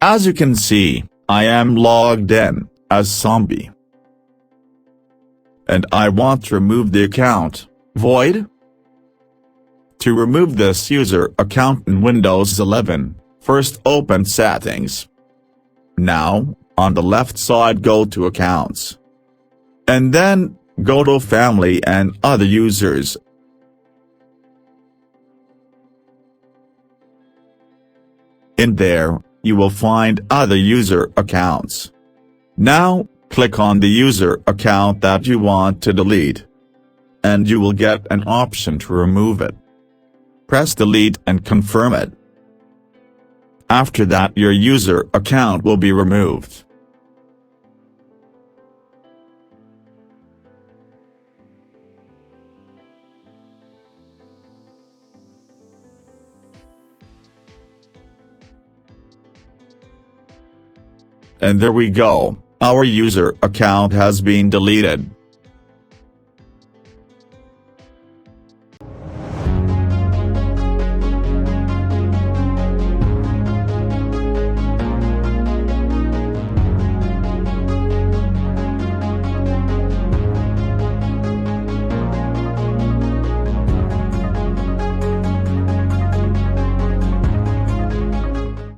As you can see, I am logged in as Zombie. And I want to remove the account. Void? To remove this user account in Windows 11, first open Settings. Now, on the left side go to Accounts. And then, go to Family and Other Users. In there, you will find Other User Accounts. Now, click on the user account that you want to delete. And you will get an option to remove it. Press Delete and confirm it. After that, your user account will be removed. And there we go, our user account has been deleted.